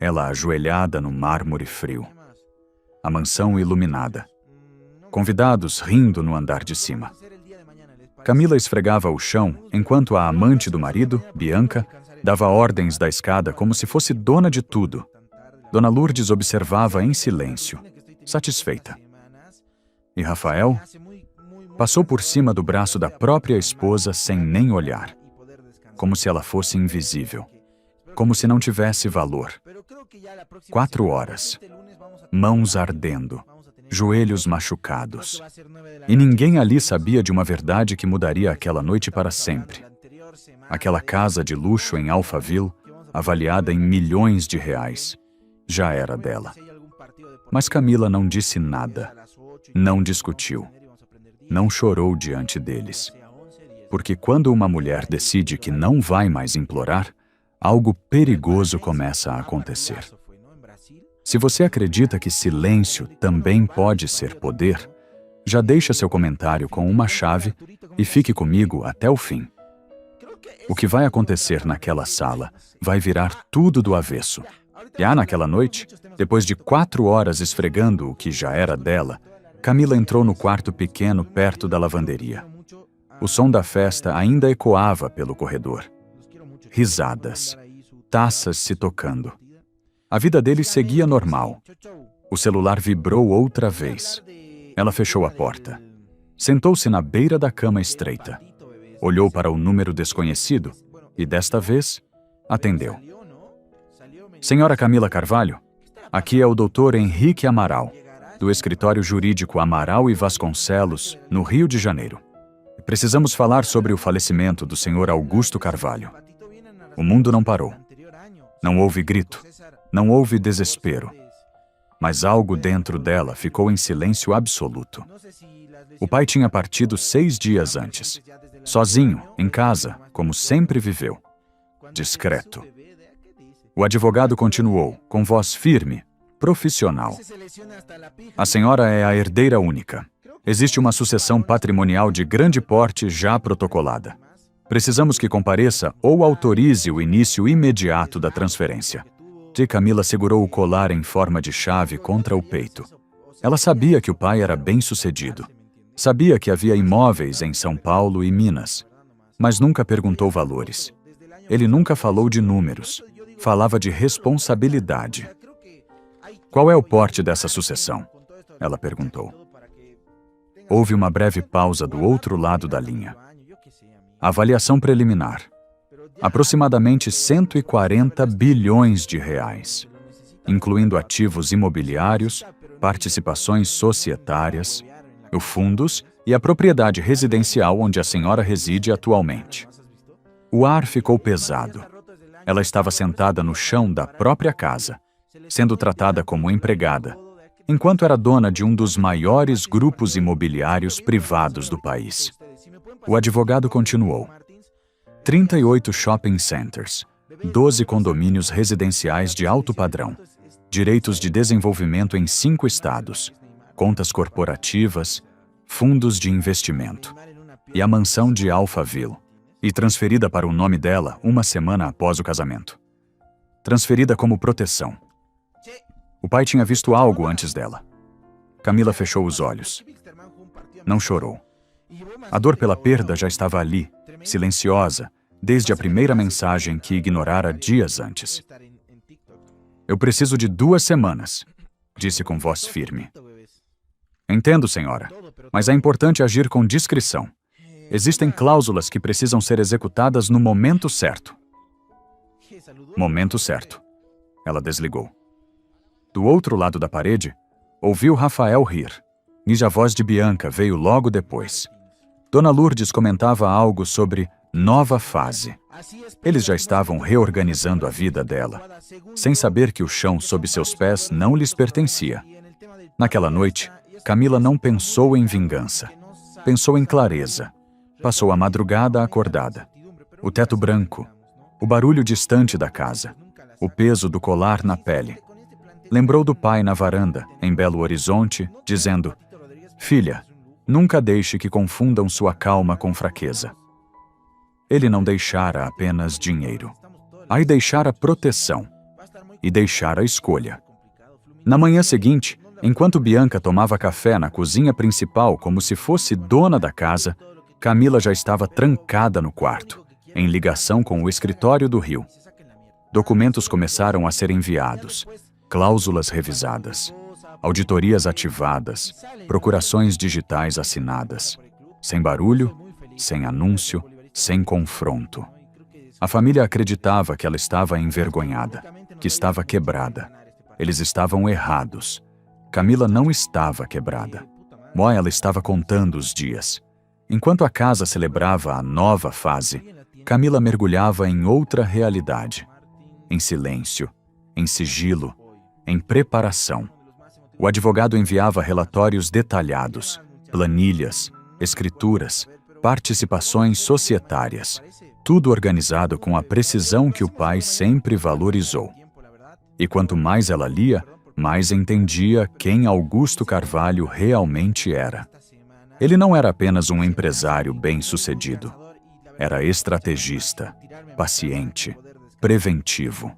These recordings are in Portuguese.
ela ajoelhada no mármore frio. A mansão iluminada. Convidados rindo no andar de cima. Camila esfregava o chão enquanto a amante do marido, Bianca, dava ordens da escada como se fosse dona de tudo. Dona Lourdes observava em silêncio, satisfeita. E Rafael passou por cima do braço da própria esposa sem nem olhar, como se ela fosse invisível, como se não tivesse valor. 4 horas, mãos ardendo, joelhos machucados. E ninguém ali sabia de uma verdade que mudaria aquela noite para sempre. Aquela casa de luxo em Alphaville, avaliada em milhões de reais, já era dela. Mas Camila não disse nada, não discutiu, não chorou diante deles. Porque quando uma mulher decide que não vai mais implorar, algo perigoso começa a acontecer. Se você acredita que silêncio também pode ser poder, já deixa seu comentário com uma chave e fique comigo até o fim. O que vai acontecer naquela sala vai virar tudo do avesso. E naquela noite, depois de 4 horas esfregando o que já era dela, Camila entrou no quarto pequeno perto da lavanderia. O som da festa ainda ecoava pelo corredor. Risadas, taças se tocando. A vida dele seguia normal. O celular vibrou outra vez. Ela fechou a porta. Sentou-se na beira da cama estreita. Olhou para o número desconhecido e, desta vez, atendeu. Senhora Camila Carvalho, aqui é o Dr. Henrique Amaral, do escritório jurídico Amaral e Vasconcelos, no Rio de Janeiro. Precisamos falar sobre o falecimento do Sr. Augusto Carvalho. O mundo não parou. Não houve grito, não houve desespero. Mas algo dentro dela ficou em silêncio absoluto. O pai tinha partido 6 dias antes, sozinho, em casa, como sempre viveu. Discreto. O advogado continuou, com voz firme, profissional. A senhora é a herdeira única. Existe uma sucessão patrimonial de grande porte já protocolada. Precisamos que compareça ou autorize o início imediato da transferência. Camila segurou o colar em forma de chave contra o peito. Ela sabia que o pai era bem-sucedido. Sabia que havia imóveis em São Paulo e Minas. Mas nunca perguntou valores. Ele nunca falou de números. Falava de responsabilidade. Qual é o porte dessa sucessão? Ela perguntou. Houve uma breve pausa do outro lado da linha. Avaliação preliminar. Aproximadamente 140 bilhões de reais, incluindo ativos imobiliários, participações societárias, os fundos e a propriedade residencial onde a senhora reside atualmente. O ar ficou pesado. Ela estava sentada no chão da própria casa, sendo tratada como empregada, enquanto era dona de um dos maiores grupos imobiliários privados do país. O advogado continuou. 38 shopping centers, 12 condomínios residenciais de alto padrão, direitos de desenvolvimento em 5 estados, contas corporativas, fundos de investimento, e a mansão de Alphaville, e transferida para o nome dela 1 semana após o casamento. Transferida como proteção. O pai tinha visto algo antes dela. Camila fechou os olhos. Não chorou. A dor pela perda já estava ali, silenciosa, desde a primeira mensagem que ignorara dias antes. Eu preciso de 2 semanas, disse com voz firme. Entendo, senhora, mas é importante agir com discrição. Existem cláusulas que precisam ser executadas no momento certo. Momento certo. Ela desligou. Do outro lado da parede, ouviu Rafael rir, e a voz de Bianca veio logo depois. Dona Lourdes comentava algo sobre nova fase. Eles já estavam reorganizando a vida dela, sem saber que o chão sob seus pés não lhes pertencia. Naquela noite, Camila não pensou em vingança. Pensou em clareza. Passou a madrugada acordada. O teto branco, o barulho distante da casa, o peso do colar na pele. Lembrou do pai na varanda, em Belo Horizonte, dizendo: Filha, nunca deixe que confundam sua calma com fraqueza. Ele não deixara apenas dinheiro. Aí deixara proteção. e deixar a escolha. Na manhã seguinte, enquanto Bianca tomava café na cozinha principal como se fosse dona da casa, Camila já estava trancada no quarto, em ligação com o escritório do Rio. Documentos começaram a ser enviados, cláusulas revisadas, auditorias ativadas, procurações digitais assinadas. Sem barulho, sem anúncio, sem confronto. A família acreditava que ela estava envergonhada, que estava quebrada. Eles estavam errados. Camila não estava quebrada. Ela estava contando os dias. Enquanto a casa celebrava a nova fase, Camila mergulhava em outra realidade. Em silêncio, em sigilo, em preparação. O advogado enviava relatórios detalhados, planilhas, escrituras, participações societárias, tudo organizado com a precisão que o pai sempre valorizou. E quanto mais ela lia, mais entendia quem Augusto Carvalho realmente era. Ele não era apenas um empresário bem-sucedido. Era estrategista, paciente, preventivo.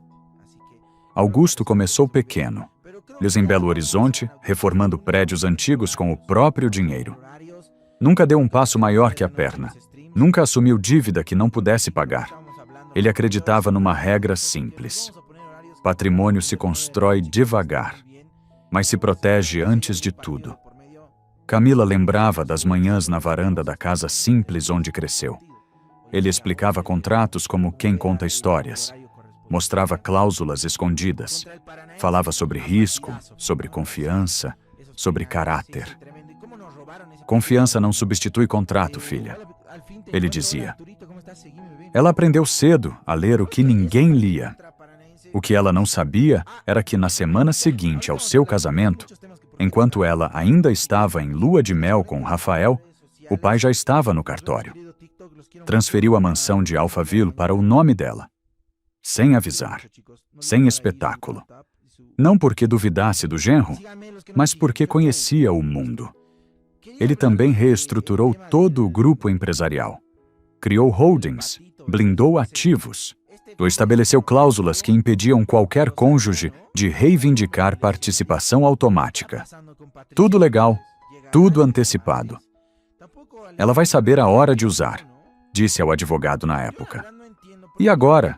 Augusto começou pequeno. Em Belo Horizonte, reformando prédios antigos com o próprio dinheiro. Nunca deu um passo maior que a perna. Nunca assumiu dívida que não pudesse pagar. Ele acreditava numa regra simples. Patrimônio se constrói devagar, mas se protege antes de tudo. Camila lembrava das manhãs na varanda da casa simples onde cresceu. Ele explicava contratos como quem conta histórias. Mostrava cláusulas escondidas. Falava sobre risco, sobre confiança, sobre caráter. Confiança não substitui contrato, filha. Ele dizia. Ela aprendeu cedo a ler o que ninguém lia. O que ela não sabia era que na semana seguinte ao seu casamento, enquanto ela ainda estava em lua de mel com Rafael, o pai já estava no cartório. Transferiu a mansão de Alphaville para o nome dela. Sem avisar, sem espetáculo. Não porque duvidasse do genro, mas porque conhecia o mundo. Ele também reestruturou todo o grupo empresarial. Criou holdings, blindou ativos. Estabeleceu cláusulas que impediam qualquer cônjuge de reivindicar participação automática. Tudo legal, tudo antecipado. Ela vai saber a hora de usar, disse ao advogado na época. E agora?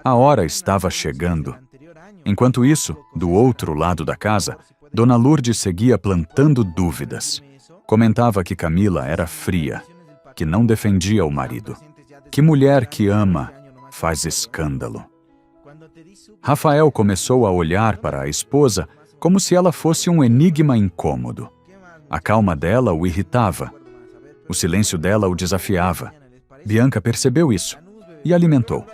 A hora estava chegando. Enquanto isso, do outro lado da casa, Dona Lourdes seguia plantando dúvidas. Comentava que Camila era fria, que não defendia o marido. Que mulher que ama faz escândalo. Rafael começou a olhar para a esposa como se ela fosse um enigma incômodo. A calma dela o irritava. O silêncio dela o desafiava. Bianca percebeu isso e alimentou.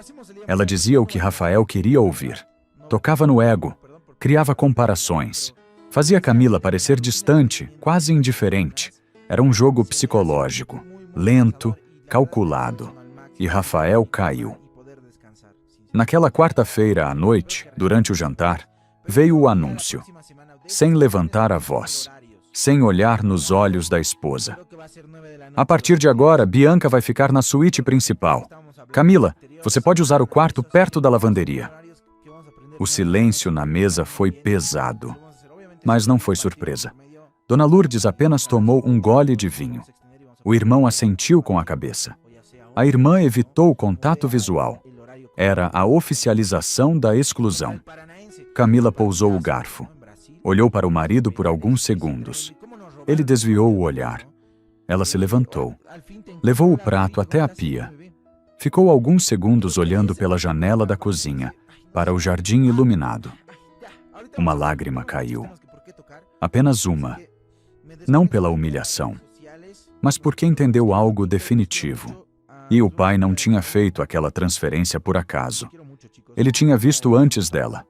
Ela dizia o que Rafael queria ouvir. Tocava no ego, criava comparações. Fazia Camila parecer distante, quase indiferente. Era um jogo psicológico, lento, calculado. E Rafael caiu. Naquela quarta-feira à noite, durante o jantar, veio o anúncio. Sem levantar a voz, sem olhar nos olhos da esposa. A partir de agora, Bianca vai ficar na suíte principal. Camila, você pode usar o quarto perto da lavanderia. O silêncio na mesa foi pesado. Mas não foi surpresa. Dona Lourdes apenas tomou um gole de vinho. O irmão assentiu com a cabeça. A irmã evitou o contato visual. Era a oficialização da exclusão. Camila pousou o garfo. Olhou para o marido por alguns segundos. Ele desviou o olhar. Ela se levantou. Levou o prato até a pia. Ficou alguns segundos olhando pela janela da cozinha, para o jardim iluminado. Uma lágrima caiu. Apenas uma. Não pela humilhação, mas porque entendeu algo definitivo. E o pai não tinha feito aquela transferência por acaso. Ele tinha visto antes dela.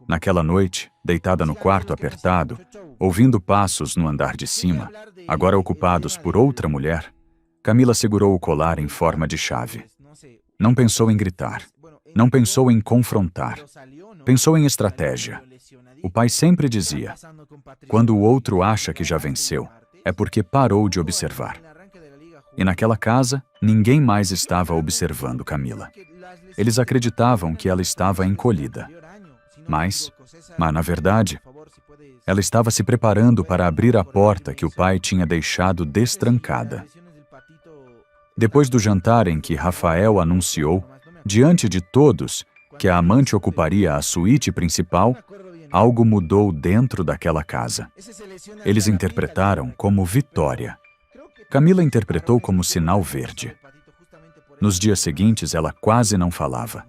Naquela noite, deitada no quarto apertado, ouvindo passos no andar de cima, agora ocupados por outra mulher, Camila segurou o colar em forma de chave. Não pensou em gritar. Não pensou em confrontar. Pensou em estratégia. O pai sempre dizia: quando o outro acha que já venceu, é porque parou de observar. E naquela casa, ninguém mais estava observando Camila. Eles acreditavam que ela estava encolhida. Mas, na verdade, ela estava se preparando para abrir a porta que o pai tinha deixado destrancada. Depois do jantar em que Rafael anunciou, diante de todos, que a amante ocuparia a suíte principal, algo mudou dentro daquela casa. Eles interpretaram como vitória. Camila interpretou como sinal verde. Nos dias seguintes, ela quase não falava.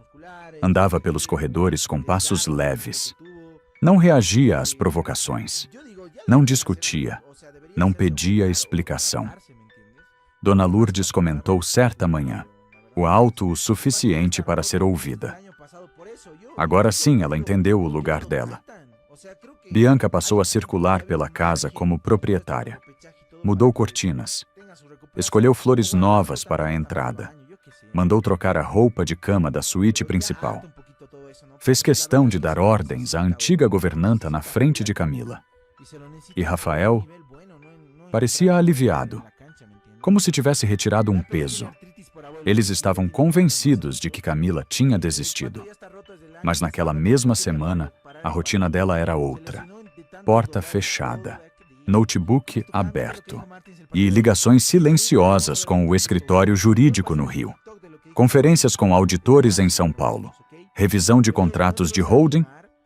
Andava pelos corredores com passos leves. Não reagia às provocações. Não discutia. Não pedia explicação. Dona Lourdes comentou certa manhã, o alto o suficiente para ser ouvida. Agora sim ela entendeu o lugar dela. Bianca passou a circular pela casa como proprietária. Mudou cortinas. Escolheu flores novas para a entrada. Mandou trocar a roupa de cama da suíte principal. Fez questão de dar ordens à antiga governanta na frente de Camila. E Rafael parecia aliviado, como se tivesse retirado um peso. Eles estavam convencidos de que Camila tinha desistido. Mas naquela mesma semana, a rotina dela era outra. Porta fechada, notebook aberto e ligações silenciosas com o escritório jurídico no Rio. Conferências com auditores em São Paulo. Revisão de contratos de holding,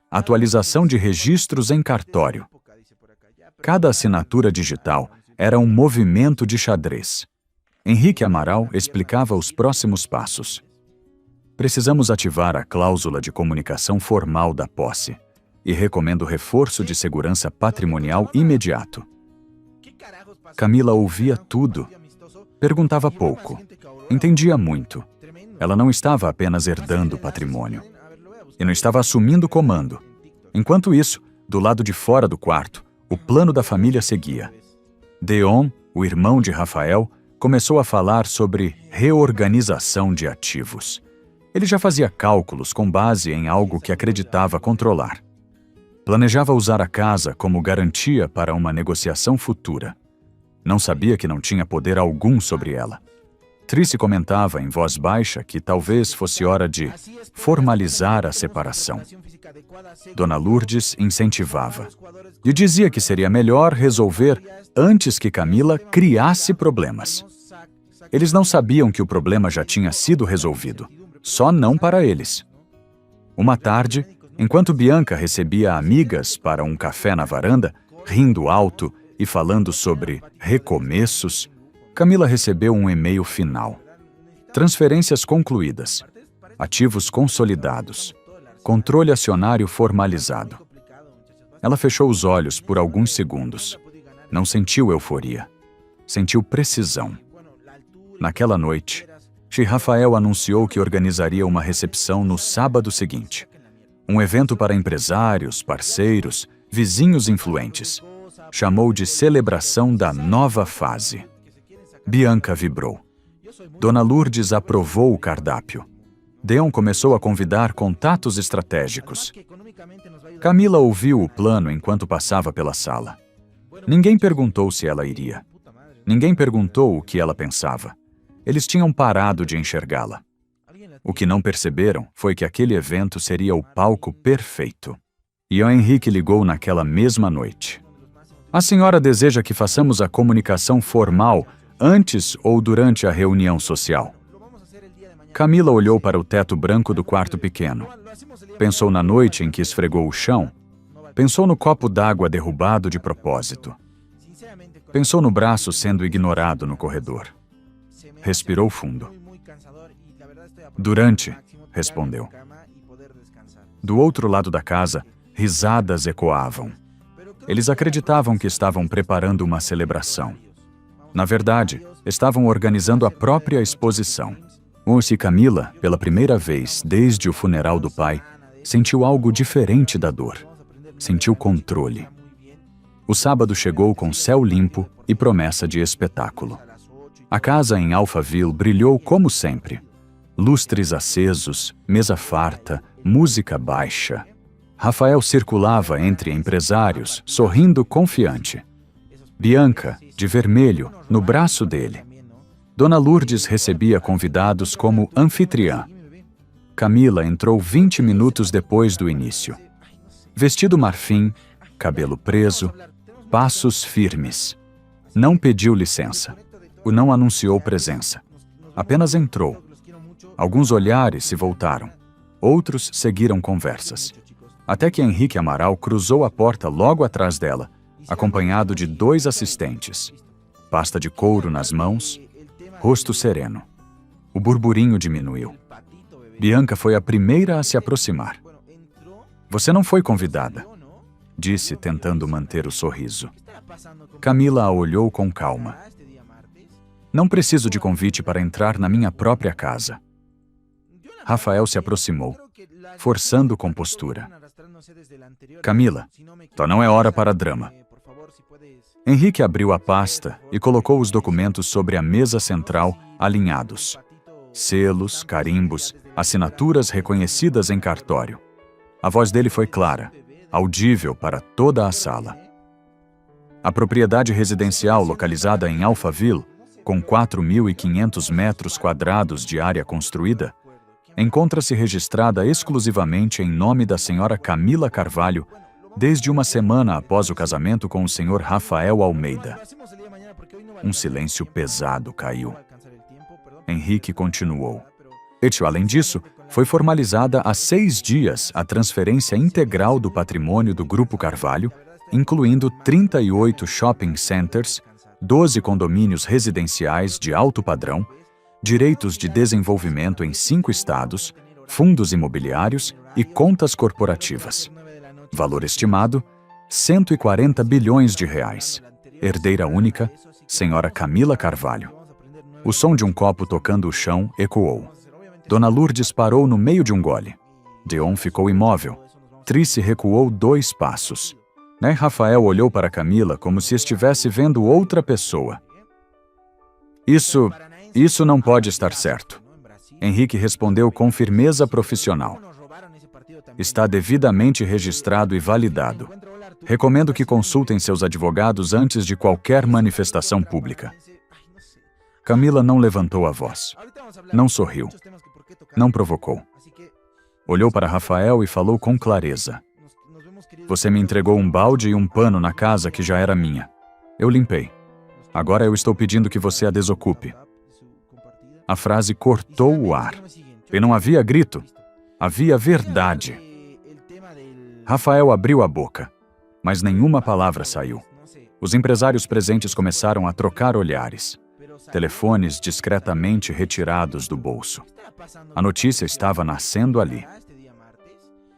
atualização de registros em cartório. Cada assinatura digital era um movimento de xadrez. Henrique Amaral explicava os próximos passos. Precisamos ativar a cláusula de comunicação formal da posse e recomendo reforço de segurança patrimonial imediato. Camila ouvia tudo. Perguntava pouco. Entendia muito. Ela não estava apenas herdando patrimônio. E não estava assumindo comando. Enquanto isso, do lado de fora do quarto, o plano da família seguia. Deon, o irmão de Rafael, começou a falar sobre reorganização de ativos. Ele já fazia cálculos com base em algo que acreditava controlar. Planejava usar a casa como garantia para uma negociação futura. Não sabia que não tinha poder algum sobre ela. Trice comentava em voz baixa que talvez fosse hora de formalizar a separação. Dona Lourdes incentivava e dizia que seria melhor resolver antes que Camila criasse problemas. Eles não sabiam que o problema já tinha sido resolvido, só não para eles. Uma tarde, enquanto Bianca recebia amigas para um café na varanda, rindo alto e falando sobre recomeços, Camila recebeu um e-mail final. Transferências concluídas. Ativos consolidados. Controle acionário formalizado. Ela fechou os olhos por alguns segundos. Não sentiu euforia. Sentiu precisão. Naquela noite, Rafael anunciou que organizaria uma recepção no sábado seguinte. Um evento para empresários, parceiros, vizinhos influentes. Chamou de celebração da nova fase. Bianca vibrou. Dona Lourdes aprovou o cardápio. Deon começou a convidar contatos estratégicos. Camila ouviu o plano enquanto passava pela sala. Ninguém perguntou se ela iria. Ninguém perguntou o que ela pensava. Eles tinham parado de enxergá-la. O que não perceberam foi que aquele evento seria o palco perfeito. E o Henrique ligou naquela mesma noite. A senhora deseja que façamos a comunicação formal antes ou durante a reunião social? Camila olhou para o teto branco do quarto pequeno. Pensou na noite em que esfregou o chão. Pensou no copo d'água derrubado de propósito. Pensou no braço sendo ignorado no corredor. Respirou fundo. Durante, respondeu. Do outro lado da casa, risadas ecoavam. Eles acreditavam que estavam preparando uma celebração. Na verdade, estavam organizando a própria exposição. Moça e Camila, pela primeira vez desde o funeral do pai, sentiu algo diferente da dor. Sentiu controle. O sábado chegou com céu limpo e promessa de espetáculo. A casa em Alphaville brilhou como sempre. Lustres acesos, mesa farta, música baixa. Rafael circulava entre empresários, sorrindo confiante. Bianca, de vermelho, no braço dele. Dona Lourdes recebia convidados como anfitriã. Camila entrou 20 minutos depois do início. Vestido marfim, cabelo preso, passos firmes. Não pediu licença. O não anunciou presença. Apenas entrou. Alguns olhares se voltaram. Outros seguiram conversas. Até que Henrique Amaral cruzou a porta logo atrás dela, acompanhado de 2 assistentes. Pasta de couro nas mãos, rosto sereno. O burburinho diminuiu. Bianca foi a primeira a se aproximar. Você não foi convidada, disse, tentando manter o sorriso. Camila a olhou com calma. Não preciso de convite para entrar na minha própria casa. Rafael se aproximou, forçando compostura. Camila, então não é hora para drama. Henrique abriu a pasta e colocou os documentos sobre a mesa central, alinhados. Selos, carimbos, assinaturas reconhecidas em cartório. A voz dele foi clara, audível para toda a sala. A propriedade residencial localizada em Alphaville, com 4.500 metros quadrados de área construída, encontra-se registrada exclusivamente em nome da senhora Camila Carvalho desde uma semana após o casamento com o senhor Rafael Almeida. Um silêncio pesado caiu. Henrique continuou. Além disso, foi formalizada há 6 dias a transferência integral do patrimônio do Grupo Carvalho, incluindo 38 shopping centers, 12 condomínios residenciais de alto padrão, direitos de desenvolvimento em 5 estados, fundos imobiliários e contas corporativas. Valor estimado, 140 bilhões de reais. Herdeira única, senhora Camila Carvalho. O som de um copo tocando o chão ecoou. Dona Lourdes parou no meio de um gole. Deon ficou imóvel. Trice recuou 2 passos. Rafael olhou para Camila como se estivesse vendo outra pessoa. Isso não pode estar certo. Henrique respondeu com firmeza profissional. Está devidamente registrado e validado. Recomendo que consultem seus advogados antes de qualquer manifestação pública. Camila não levantou a voz. Não sorriu. Não provocou. Olhou para Rafael e falou com clareza. Você me entregou um balde e um pano na casa que já era minha. Eu limpei. Agora eu estou pedindo que você a desocupe. A frase cortou o ar. E não havia grito. Havia verdade. Rafael abriu a boca, mas nenhuma palavra saiu. Os empresários presentes começaram a trocar olhares. Telefones discretamente retirados do bolso. A notícia estava nascendo ali.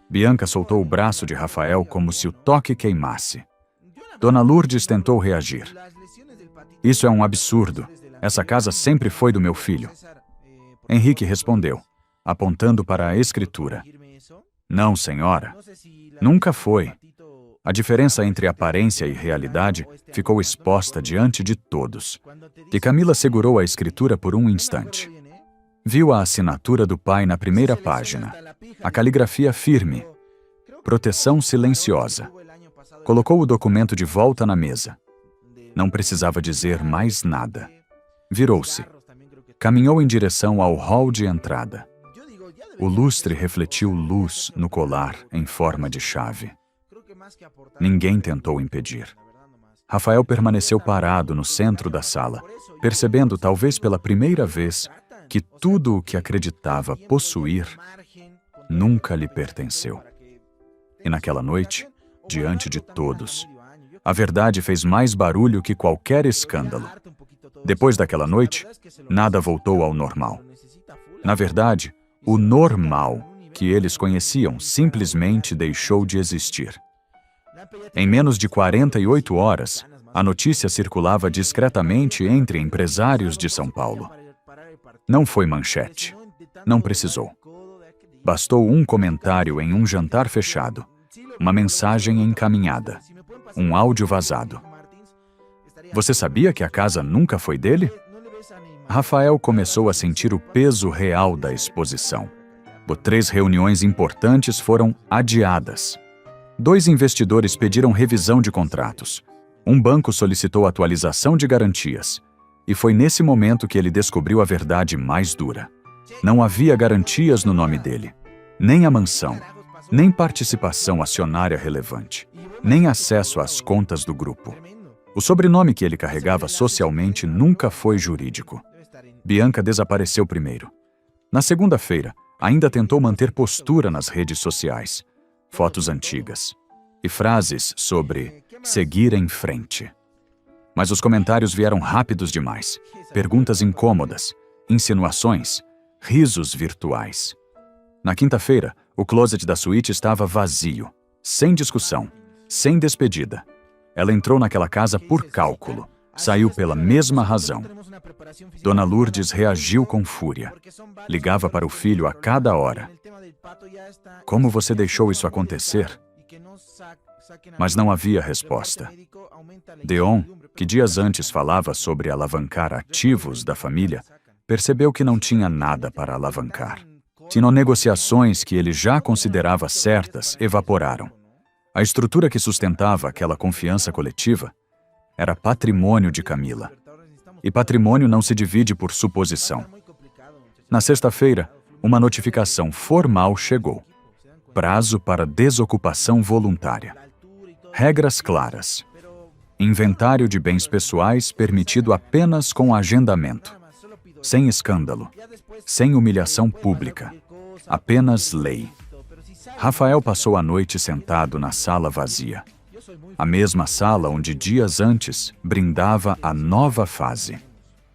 Bianca soltou o braço de Rafael como se o toque queimasse. Dona Lourdes tentou reagir. Isso é um absurdo. Essa casa sempre foi do meu filho. Henrique respondeu, apontando para a escritura. Não, senhora. Nunca foi. A diferença entre aparência e realidade ficou exposta diante de todos. E Camila segurou a escritura por um instante. Viu a assinatura do pai na primeira página. A caligrafia firme. Proteção silenciosa. Colocou o documento de volta na mesa. Não precisava dizer mais nada. Virou-se. Caminhou em direção ao hall de entrada. O lustre refletiu luz no colar em forma de chave. Ninguém tentou impedir. Rafael permaneceu parado no centro da sala, percebendo talvez pela primeira vez que tudo o que acreditava possuir nunca lhe pertenceu. E naquela noite, diante de todos, a verdade fez mais barulho que qualquer escândalo. Depois daquela noite, nada voltou ao normal. Na verdade, o normal que eles conheciam simplesmente deixou de existir. Em menos de 48 horas, a notícia circulava discretamente entre empresários de São Paulo. Não foi manchete. Não precisou. Bastou um comentário em um jantar fechado, uma mensagem encaminhada, um áudio vazado. Você sabia que a casa nunca foi dele? Rafael começou a sentir o peso real da exposição. 3 reuniões importantes foram adiadas. 2 investidores pediram revisão de contratos. Um banco solicitou atualização de garantias. E foi nesse momento que ele descobriu a verdade mais dura. Não havia garantias no nome dele, nem a mansão. nem participação acionária relevante, nem acesso às contas do grupo. O sobrenome que ele carregava socialmente nunca foi jurídico. Bianca desapareceu primeiro. Na segunda-feira, ainda tentou manter postura nas redes sociais, fotos antigas e frases sobre seguir em frente. Mas os comentários vieram rápidos demais. Perguntas incômodas, insinuações, risos virtuais. Na quinta-feira, o closet da suíte estava vazio, sem discussão, sem despedida. Ela entrou naquela casa por cálculo, saiu pela mesma razão. Dona Lourdes reagiu com fúria. Ligava para o filho a cada hora. Como você deixou isso acontecer? Mas não havia resposta. Deon, que dias antes falava sobre alavancar ativos da família, percebeu que não tinha nada para alavancar. Sino negociações que ele já considerava certas evaporaram. A estrutura que sustentava aquela confiança coletiva era patrimônio de Camila. E patrimônio não se divide por suposição. Na sexta-feira, uma notificação formal chegou. Prazo para desocupação voluntária. Regras claras. Inventário de bens pessoais permitido apenas com agendamento. Sem escândalo. Sem humilhação pública. Apenas lei. Rafael passou a noite sentado na sala vazia. A mesma sala onde dias antes brindava a nova fase.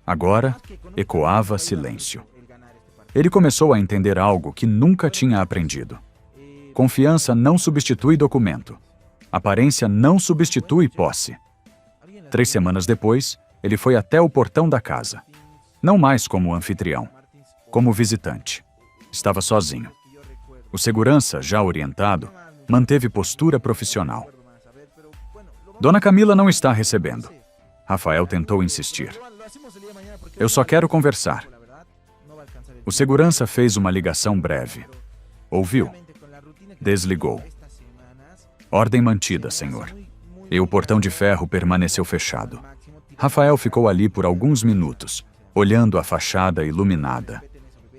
Agora, ecoava silêncio. Ele começou a entender algo que nunca tinha aprendido. Confiança não substitui documento. Aparência não substitui posse. 3 semanas depois, ele foi até o portão da casa. Não mais como anfitrião, como visitante. Estava sozinho. O segurança, já orientado, manteve postura profissional. Dona Camila não está recebendo. Rafael tentou insistir. Eu só quero conversar. O segurança fez uma ligação breve. Ouviu. Desligou. Ordem mantida, senhor. E o portão de ferro permaneceu fechado. Rafael ficou ali por alguns minutos, olhando a fachada iluminada.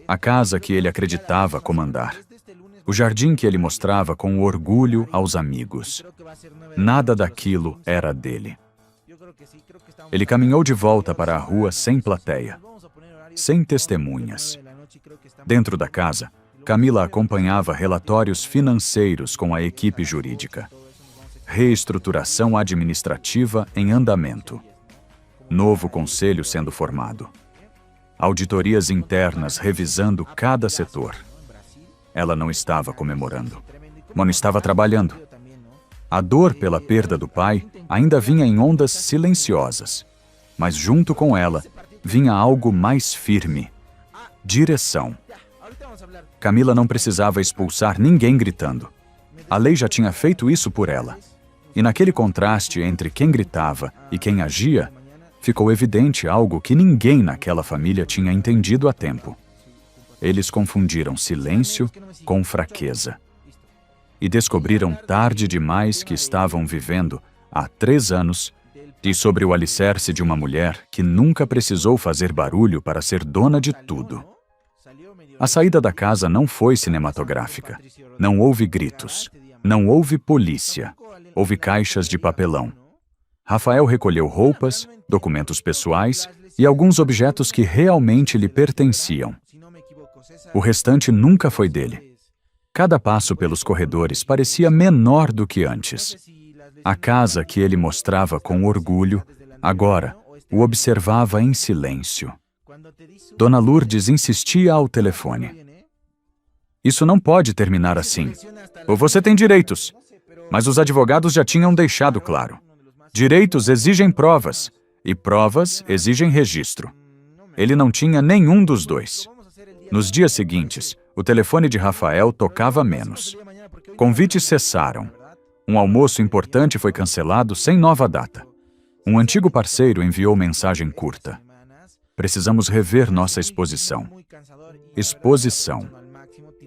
A casa que ele acreditava comandar. O jardim que ele mostrava com orgulho aos amigos. Nada daquilo era dele. Ele caminhou de volta para a rua sem plateia, sem testemunhas. Dentro da casa, Camila acompanhava relatórios financeiros com a equipe jurídica. Reestruturação administrativa em andamento. Novo conselho sendo formado. Auditorias internas revisando cada setor. Ela não estava comemorando. Não estava trabalhando. A dor pela perda do pai ainda vinha em ondas silenciosas. Mas junto com ela, vinha algo mais firme. Direção. Camila não precisava expulsar ninguém gritando. A lei já tinha feito isso por ela. E naquele contraste entre quem gritava e quem agia, ficou evidente algo que ninguém naquela família tinha entendido a tempo. Eles confundiram silêncio com fraqueza. E descobriram tarde demais que estavam vivendo, há 3 anos, e sobre o alicerce de uma mulher que nunca precisou fazer barulho para ser dona de tudo. A saída da casa não foi cinematográfica. Não houve gritos. Não houve polícia. Houve caixas de papelão. Rafael recolheu roupas, documentos pessoais e alguns objetos que realmente lhe pertenciam. O restante nunca foi dele. Cada passo pelos corredores parecia menor do que antes. A casa que ele mostrava com orgulho, agora, o observava em silêncio. Dona Lourdes insistia ao telefone. Isso não pode terminar assim. Ou você tem direitos. Mas os advogados já tinham deixado claro. Direitos exigem provas, e provas exigem registro. Ele não tinha nenhum dos dois. Nos dias seguintes, o telefone de Rafael tocava menos. Convites cessaram. Um almoço importante foi cancelado sem nova data. Um antigo parceiro enviou mensagem curta. Precisamos rever nossa exposição. Exposição.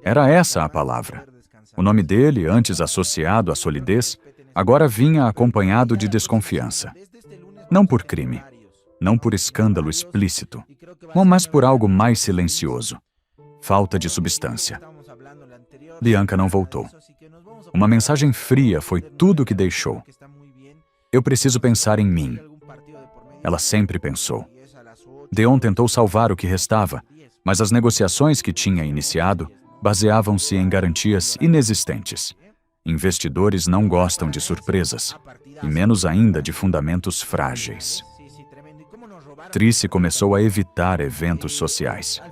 Era essa a palavra. O nome dele, antes associado à solidez, agora vinha acompanhado de desconfiança. Não por crime, não por escândalo explícito, mas por algo mais silencioso. Falta de substância. Bianca não voltou. Uma mensagem fria foi tudo o que deixou. Eu preciso pensar em mim. Ela sempre pensou. Deon tentou salvar o que restava, mas as negociações que tinha iniciado baseavam-se em garantias inexistentes. Investidores não gostam de surpresas, e menos ainda de fundamentos frágeis. Trice começou a evitar eventos sociais.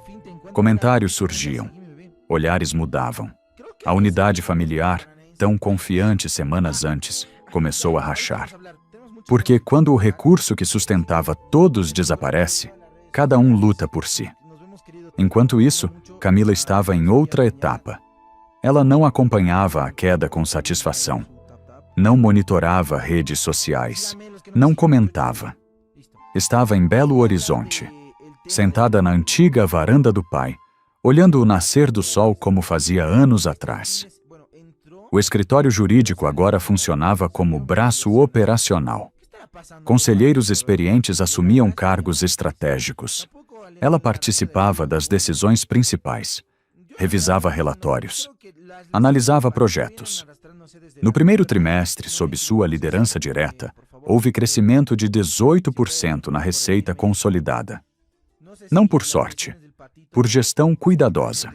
Comentários surgiam. Olhares mudavam. A unidade familiar, tão confiante semanas antes, começou a rachar. Porque quando o recurso que sustentava todos desaparece, cada um luta por si. Enquanto isso, Camila estava em outra etapa. Ela não acompanhava a queda com satisfação. Não monitorava redes sociais. Não comentava. Estava em Belo Horizonte, sentada na antiga varanda do pai, olhando o nascer do sol como fazia anos atrás. O escritório jurídico agora funcionava como braço operacional. Conselheiros experientes assumiam cargos estratégicos. Ela participava das decisões principais, revisava relatórios, analisava projetos. No primeiro trimestre, sob sua liderança direta, houve crescimento de 18% na receita consolidada. Não por sorte, por gestão cuidadosa.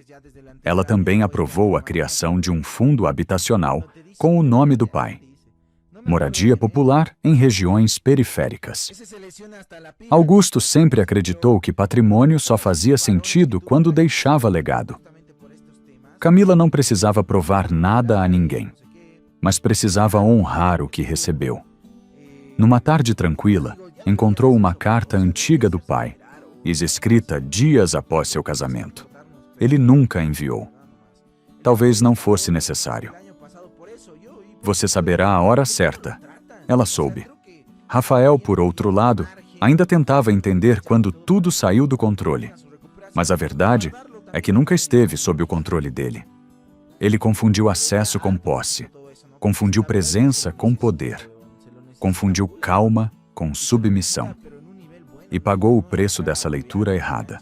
Ela também aprovou a criação de um fundo habitacional com o nome do pai. Moradia popular em regiões periféricas. Augusto sempre acreditou que patrimônio só fazia sentido quando deixava legado. Camila não precisava provar nada a ninguém, mas precisava honrar o que recebeu. Numa tarde tranquila, encontrou uma carta antiga do pai, escrita dias após seu casamento. Ele nunca a enviou. Talvez não fosse necessário. Você saberá a hora certa. Ela soube. Rafael, por outro lado, ainda tentava entender quando tudo saiu do controle. Mas a verdade é que nunca esteve sob o controle dele. Ele confundiu acesso com posse. Confundiu presença com poder. Confundiu calma com submissão. E pagou o preço dessa leitura errada.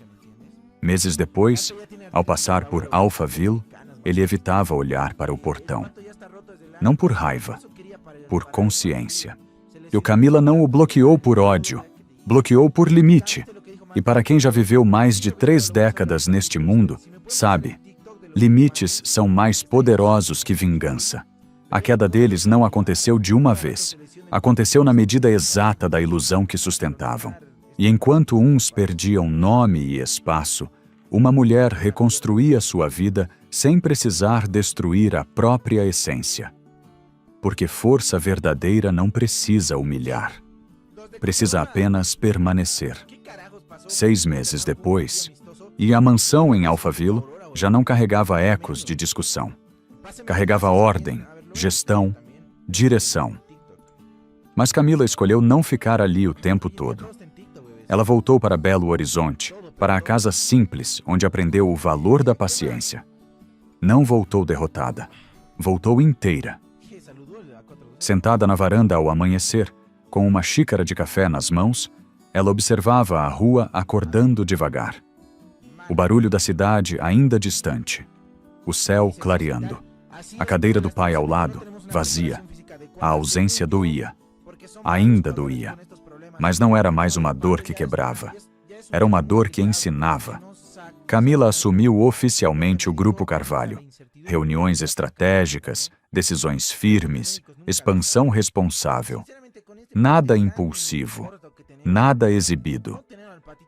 Meses depois, ao passar por Alphaville, ele evitava olhar para o portão. Não por raiva, por consciência. E o Camila não o bloqueou por ódio, bloqueou por limite. E para quem já viveu mais de 3 décadas neste mundo, sabe, limites são mais poderosos que vingança. A queda deles não aconteceu de uma vez. Aconteceu na medida exata da ilusão que sustentavam. E enquanto uns perdiam nome e espaço, uma mulher reconstruía sua vida sem precisar destruir a própria essência. Porque força verdadeira não precisa humilhar. Precisa apenas permanecer. 6 meses depois, e a mansão em Alphaville já não carregava ecos de discussão. Carregava ordem, gestão, direção. Mas Camila escolheu não ficar ali o tempo todo. Ela voltou para Belo Horizonte, para a casa simples, onde aprendeu o valor da paciência. Não voltou derrotada. Voltou inteira. Sentada na varanda ao amanhecer, com uma xícara de café nas mãos, ela observava a rua acordando devagar. O barulho da cidade ainda distante. O céu clareando. A cadeira do pai ao lado, vazia. A ausência doía. Ainda doía. Mas não era mais uma dor que quebrava. Era uma dor que ensinava. Camila assumiu oficialmente o Grupo Carvalho. Reuniões estratégicas, decisões firmes, expansão responsável. Nada impulsivo. Nada exibido.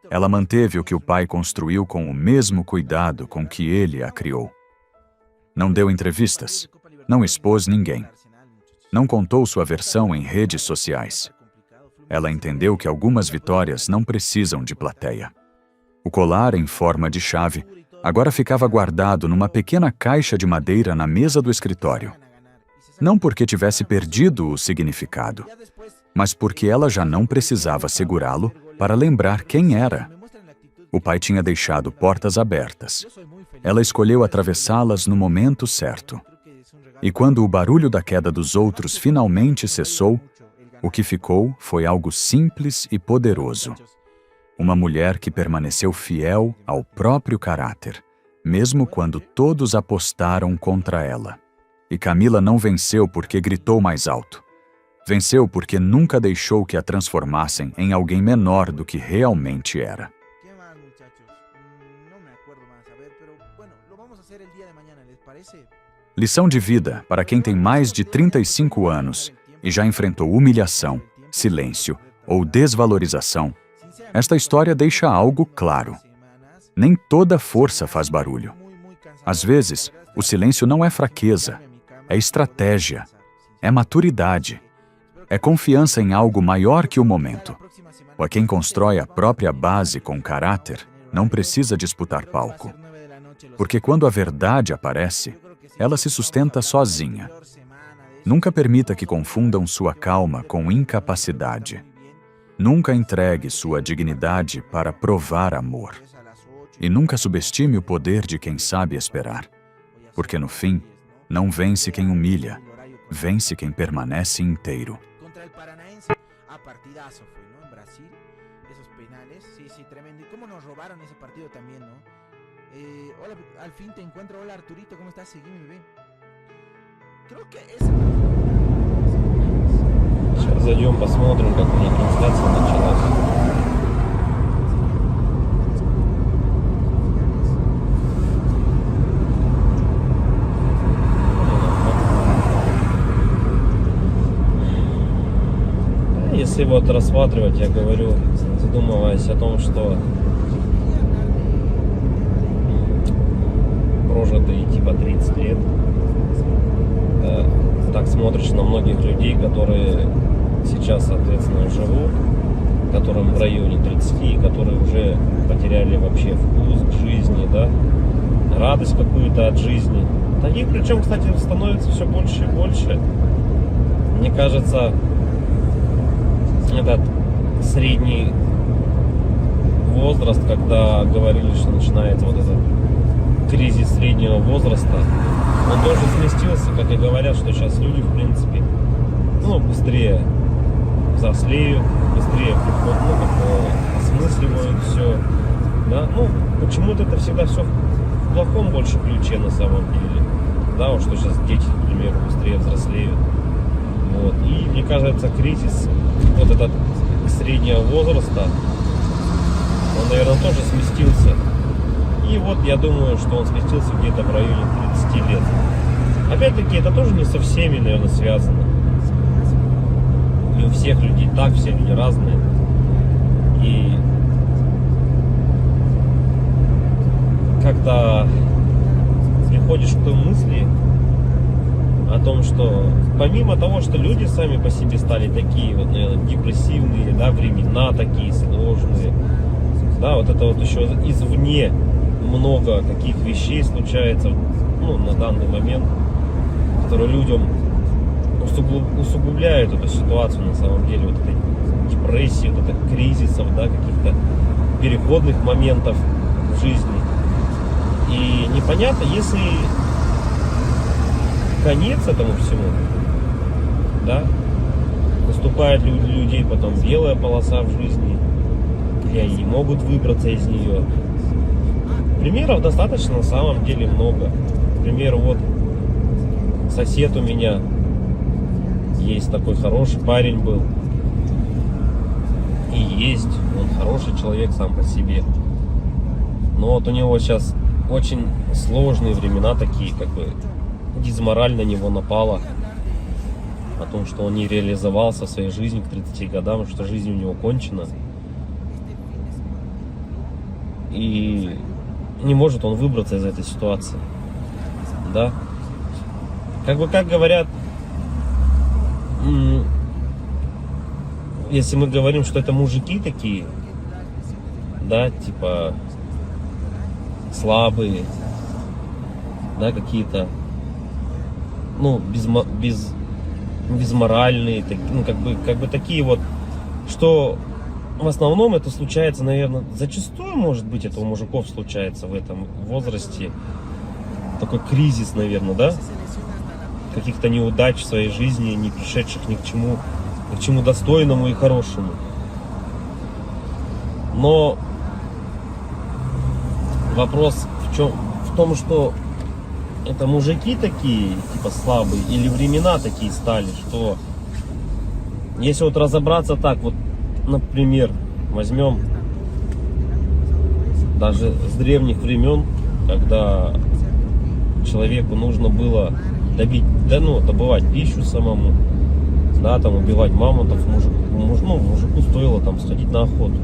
Ela manteve o que o pai construiu com o mesmo cuidado com que ele a criou. Não deu entrevistas. Não expôs ninguém. Não contou sua versão em redes sociais. Ela entendeu que algumas vitórias não precisam de plateia. O colar em forma de chave agora ficava guardado numa pequena caixa de madeira na mesa do escritório. Não porque tivesse perdido o significado, mas porque ela já não precisava segurá-lo para lembrar quem era. O pai tinha deixado portas abertas. Ela escolheu atravessá-las no momento certo. E quando o barulho da queda dos outros finalmente cessou, o que ficou foi algo simples e poderoso. Uma mulher que permaneceu fiel ao próprio caráter, mesmo quando todos apostaram contra ela. E Camila não venceu porque gritou mais alto. Venceu porque nunca deixou que a transformassem em alguém menor do que realmente era. Lição de vida para quem tem mais de 35 anos e já enfrentou humilhação, silêncio ou desvalorização. Esta história deixa algo claro. Nem toda força faz barulho. Às vezes, o silêncio não é fraqueza, é estratégia, é maturidade, é confiança em algo maior que o momento. Ou quem constrói a própria base com caráter não precisa disputar palco. Porque quando a verdade aparece, ela se sustenta sozinha. Nunca permita que confundam sua calma com incapacidade. Nunca entregue sua dignidade para provar amor. E nunca subestime o poder de quem sabe esperar. Porque no fim, não vence quem humilha, vence quem permanece inteiro. Hola, al fin te encuentro. Hola, Arturito, ¿cómo estás? Seguime, bebé. Creo que Сейчас зайдем, посмотрим, как у них трансляция началась. Если вот рассматривать, я говорю, задумываясь о том, что прожитые типа 30 лет, так смотришь на многих людей, которые сейчас, соответственно, живут, которым в районе 30, которые уже потеряли вообще вкус к жизни, да, радость какую-то от жизни. Таких, причем, кстати, становится все больше и больше. Мне кажется, этот средний возраст, когда говорили, что начинается вот этот кризис среднего возраста, он тоже сместился, как и говорят, что сейчас люди, в принципе, быстрее взрослеют, быстрее осмысливают все, да, почему-то это всегда все в плохом больше ключе на самом деле, да, вот что сейчас дети, к примеру, быстрее взрослеют, вот, и мне кажется, кризис вот этот среднего возраста, он, наверное, тоже сместился. И вот я думаю, что он сместился где-то в районе 30 лет. Опять-таки, это тоже не со всеми, наверное, связано. Не у всех людей так, все люди разные. И когда приходишь к той мысли о том, что помимо того, что люди сами по себе стали такие вот, наверное, депрессивные, да, времена такие сложные, да, вот это вот еще извне много каких вещей случается, на данный момент, которые людям усугубляют эту ситуацию на самом деле, вот этой депрессии, вот этих кризисов, да, каких-то переходных моментов в жизни. И непонятно, если конец этому всему, да, наступает для людей потом белая полоса в жизни, и они не могут выбраться из нее. Примеров достаточно на самом деле много. К примеру, вот сосед у меня есть такой хороший парень был. И есть, он хороший человек сам по себе. Но вот у него сейчас очень сложные времена такие, как бы дизмораль на него напала. О том, что он не реализовался в своей жизни к 30 годам, что жизнь у него кончена. И не может он выбраться из этой ситуации. Да? Как говорят, если мы говорим, что это мужики такие, да, типа слабые, да, какие-то, безморальные, как бы такие вот, что в основном это случается, наверное, зачастую, может быть, это у мужиков случается в этом возрасте, такой кризис, наверное, да, каких-то неудач в своей жизни, не пришедших ни к чему достойному и хорошему. Но вопрос в в том, что это мужики такие, типа слабые, или времена такие стали, что если вот разобраться так, вот, например, возьмем даже с древних времен, когда человеку нужно было добывать пищу самому, да, там убивать мамонтов, мужику стоило там сходить на охоту.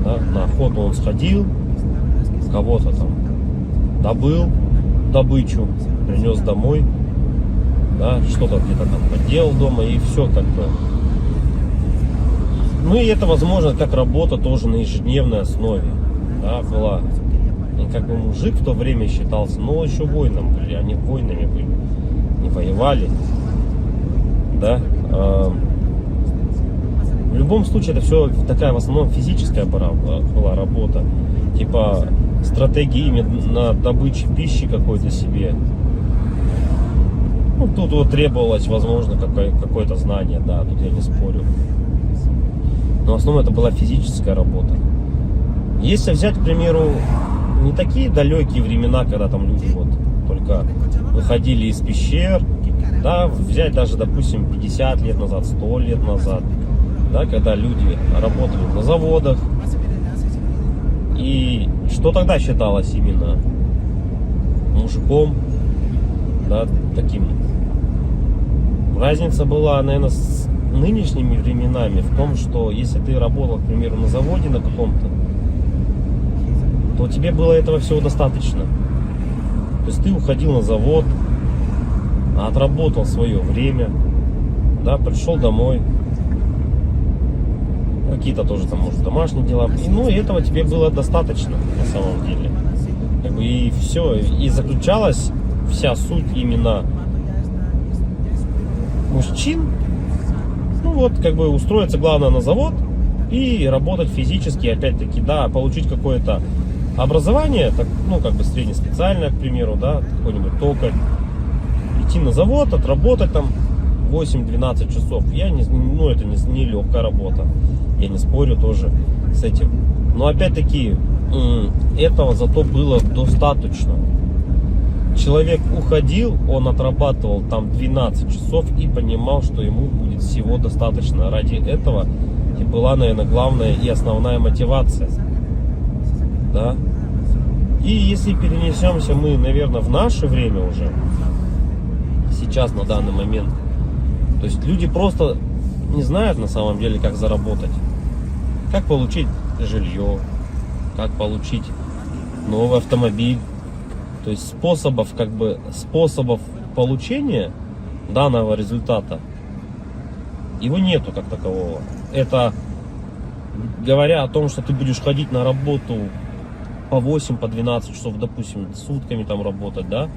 Да, на охоту он сходил, кого-то там добыл добычу, принес домой, да, что-то где-то там поделал дома, и все как бы. Ну и это, возможно, как работа тоже на ежедневной основе, да, была. И как бы мужик в то время считался, но еще воином были, они воинами были, не воевали, да. В любом случае это все такая в основном физическая была работа, типа стратегии именно добычи пищи какой-то себе. Ну, тут вот требовалось, возможно, какое-то знание, да, тут я не спорю. Но в основном это была физическая работа. Если взять, к примеру, не такие далекие времена, когда там люди вот только выходили из пещер, да, взять даже, допустим, 50 лет назад, 100 лет назад, да, когда люди работали на заводах, и что тогда считалось именно мужиком, да, таким. Разница была, наверное, с нынешними временами в том, что если ты работал, к примеру, на заводе на каком-то, то тебе было этого всего достаточно. То есть ты уходил на завод, отработал свое время, да, пришел домой, какие-то тоже там, может, домашние дела, и этого тебе было достаточно на самом деле. Как бы и все, и заключалась вся суть именно мужчин. Ну вот, как бы устроиться главное на завод и работать физически, опять-таки, да, получить какое-то образование, так, ну, как бы среднеспециальное, к примеру, да, какой-нибудь токарь, идти на завод, отработать там 8-12 часов. Это не легкая работа, я не спорю тоже с этим. Но опять-таки, этого зато было достаточно. Человек уходил, он отрабатывал там 12 часов и понимал, что ему будет всего достаточно. Ради этого и была, наверное, главная и основная мотивация. Да? И если перенесемся мы, наверное, в наше время уже, сейчас, на данный момент, то есть люди просто не знают на самом деле, как заработать, как получить жилье, как получить новый автомобиль. То есть способов получения данного результата его нету как такового. Это говоря о том, что ты будешь ходить на работу по 8, по 12 часов, допустим, сутками там работать, да,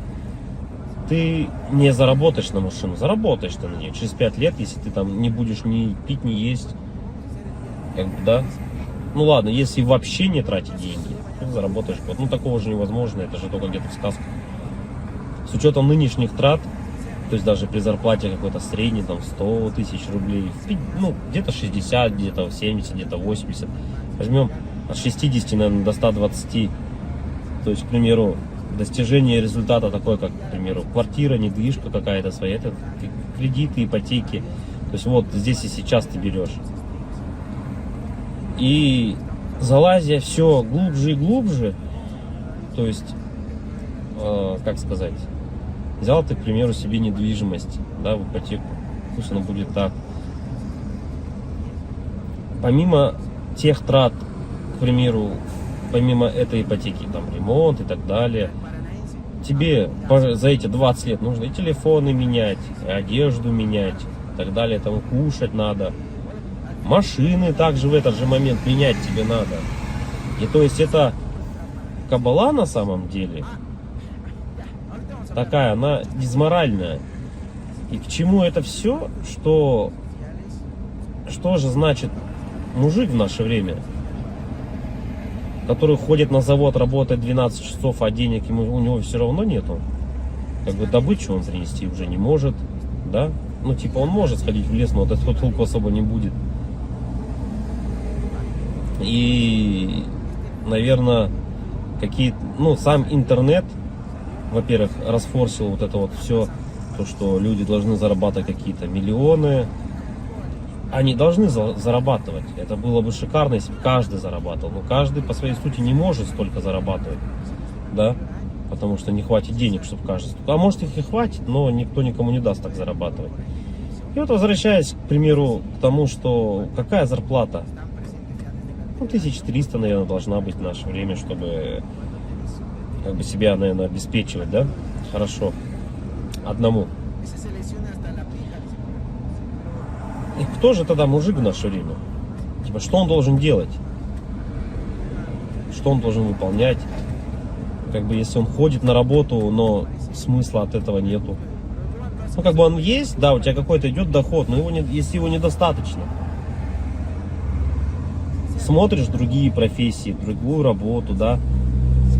ты не заработаешь на машину, заработаешь ты на нее через 5 лет, если ты там не будешь ни пить, ни есть, как бы, да. Ну ладно, если вообще не тратить деньги, ты заработаешь год. Ну такого же невозможно, это же только где-то в сказках. С учетом нынешних трат, то есть даже при зарплате какой-то средней, там 100 тысяч рублей, ну где-то 60, где-то 70, где-то 80. Возьмем от 60, наверное, до 120. То есть, к примеру, достижение результата такой, как, к примеру, квартира, недвижка какая-то своя, это кредиты, ипотеки. То есть вот здесь и сейчас ты берешь. И залазя все глубже и глубже, то есть, как сказать, взял ты, к примеру, себе недвижимость, да, в ипотеку, пусть она будет так. Помимо тех трат, к примеру, помимо этой ипотеки, там, ремонт и так далее, тебе за эти 20 лет нужно и телефоны менять, и одежду менять, и так далее, там, кушать надо. Машины также в этот же момент менять тебе надо. И то есть это кабала на самом деле такая, она дизморальная. И к чему это все? Что же значит мужик в наше время, который ходит на завод, работает 12 часов, а денег у него все равно нету? Как бы добычу он принести уже не может, да? Ну типа он может сходить в лес, но от этого толку особо не будет. И, наверное, какие, ну, сам интернет, во-первых, расфорсил вот это вот все, то, что люди должны зарабатывать какие-то миллионы. Они должны зарабатывать. Это было бы шикарно, если бы каждый зарабатывал. Но каждый по своей сути не может столько зарабатывать, да, потому что не хватит денег, чтобы каждый. А может их и хватит, но никто никому не даст так зарабатывать. И вот возвращаясь, к примеру, к тому, что какая зарплата? Ну, 1300, наверное, должна быть в наше время, чтобы как бы себя, наверное, обеспечивать, да? Хорошо. Одному. И кто же тогда мужик в наше время? Типа, что он должен делать? Что он должен выполнять? Как бы, если он ходит на работу, но смысла от этого нету. Ну, как бы он есть, да, у тебя какой-то идет доход, но если его недостаточно. Смотришь другие профессии, другую работу, да,